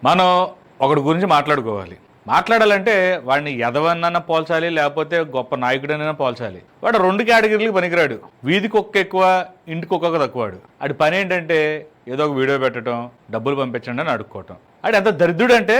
మనం ఒకడి గురించి మాట్లాడాలంటే వాడిని ఎదవన్నన్నా పోల్చాలి, లేకపోతే గొప్ప నాయకుడనైనా పోల్చాలి. వాడు 2 కేటగిరీలకు పనికిరాడు. వీధికి ఒక్క ఎక్కువ, ఇంటికి ఒక్కొక్క తక్కువాడు. ఆడి పని ఏంటంటే ఏదో ఒక వీడియో పెట్టడం, డబ్బులు పంపించండి అని అడుక్కోవటం. ఆడు ఎంత దరిద్రుడు అంటే,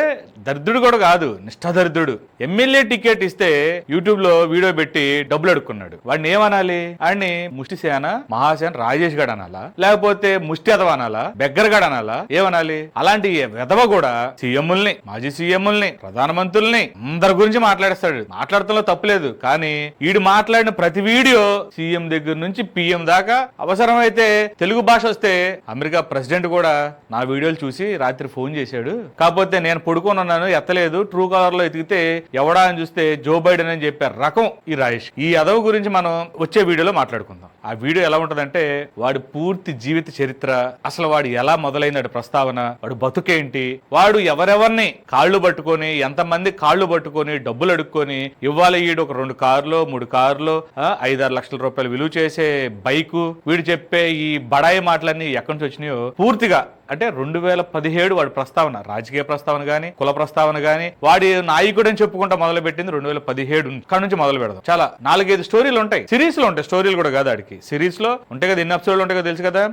దరిద్రుడు కూడా కాదు, నిష్ఠాదరిద్రుడు. ఎమ్మెల్యే టికెట్ ఇస్తే యూట్యూబ్ లో వీడియో పెట్టి డబ్బులు అడుక్కున్నాడు. వాడిని ఏమనాలి? వాడిని ముష్టి సేన, మహాసేన రాజేష్ గడ్ అనాలా, లేకపోతే ముష్టి ఎదవ అనాలా, బెగ్గర్ గడ్ అనాలా, ఏమనాలి? అలాంటి వెధవ కూడా సీఎంల్ని, మాజీ సీఎంల్ని, ప్రధానమంత్రుల్ని అందరి గురించి మాట్లాడేస్తాడు. మాట్లాడటంలో తప్పులేదు, కానీ వీడు మాట్లాడిన ప్రతి వీడియో సీఎం దగ్గర నుంచి పిఎం దాకా, అవసరమైతే తెలుగు భాష వస్తే అమెరికా ప్రెసిడెంట్ కూడా నా వీడియోలు చూసి రాత్రి ఫోన్ చేశాడు, కాకపోతే నేను పడుకొని ఉన్నాను ఎత్తలేదు, ట్రూ కాలర్ లో ఎతికితే ఎవడా అని చూస్తే జో బైడెన్ అని చెప్పారు రకం ఈ రాజేష్. ఈ అదవ గురించి మనం వచ్చే వీడియోలో మాట్లాడుకుందాం. ఆ వీడియో ఎలా ఉంటదంటే, వాడి పూర్తి జీవిత చరిత్ర, అసలు వాడు ఎలా మొదలైన ప్రస్తావన, వాడు బతుకేంటి, వాడు ఎవరెవరిని కాళ్ళు పట్టుకొని, ఎంతమంది కాళ్ళు పట్టుకొని డబ్బులు అడుక్కొని ఇవ్వాలి, ఈడు ఒక 2 కార్లు 3 కార్లు 5-6 లక్షల రూపాయలు విలువ చేసే బైకు, వీడు చెప్పే ఈ బడాయి మాటలన్నీ ఎక్కడి నుంచి వచ్చినాయో పూర్తిగా అంటే 2017 వాడి ప్రస్తావన, రాజకీయ ప్రస్తావన గానీ, కుల ప్రస్తావన గానీ, వాడి నాయకుడు అని చెప్పుకుంటా మొదలు పెట్టింది 2017 ఇక్కడ నుంచి మొదలు పెడదాం. చాలా 4-5 స్టోరీలు ఉంటాయి, సిరీస్ లో ఉంటాయి. స్టోరీలు కూడా కాదు, ఆడికి సిరీస్ లో ఉంటాయి కదా, ఎన్ని ఎపిసోడ్లు ఉంటాయి కదా తెలుసు కదా.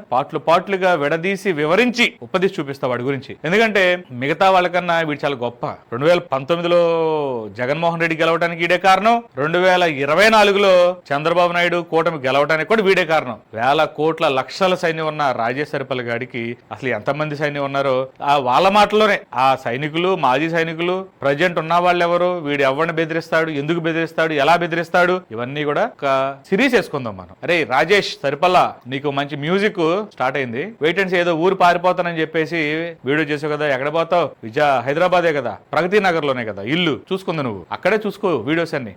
పార్ట్లుగా విడదీసి వివరించి ఉపదేశి చూపిస్తా వాడి గురించి. ఎందుకంటే మిగతా వాళ్ళకన్నా వీడు చాలా గొప్ప. 2019లో జగన్మోహన్ రెడ్డి గెలవడానికి వీడే కారణం, 2024లో చంద్రబాబు నాయుడు కూటమి గెలవడానికి కూడా వీడే కారణం. వేల కోట్ల లక్షల సైన్యం ఉన్న రాజేశ్వరిపల్లి గాడికి అసలు ఎంతమంది సైన్యం ఉన్నారో వాళ్ళ మాటలోనే, ఆ సైనికులు, మాజీ సైనికులు, ప్రజెంట్ ఉన్న వాళ్ళు ఎవరు, వీడు ఎవరిని బెదిరిస్తాడు, ఎందుకు బెదిరిస్తాడు, ఎలా బెదిరిస్తాడు, ఇవన్నీ కూడా ఒక సిరీస్ వేసుకుందాం మనం. అరే రాజేష్ సరిపల్లా, నీకు మంచి మ్యూజిక్ స్టార్ట్ అయింది, వెయిట్ అండ్ సీ, ఏదో ఊరు పారిపోతానని చెప్పేసి వీడియో చేసావు కదా, ఎక్కడ పోతావు? హైదరాబాదే కదా, ప్రగతి నగర్ లోనే కదా ఇల్లు, చూసుకుంది నువ్వు, అక్కడే చూసుకో వీడియోస్ అన్ని.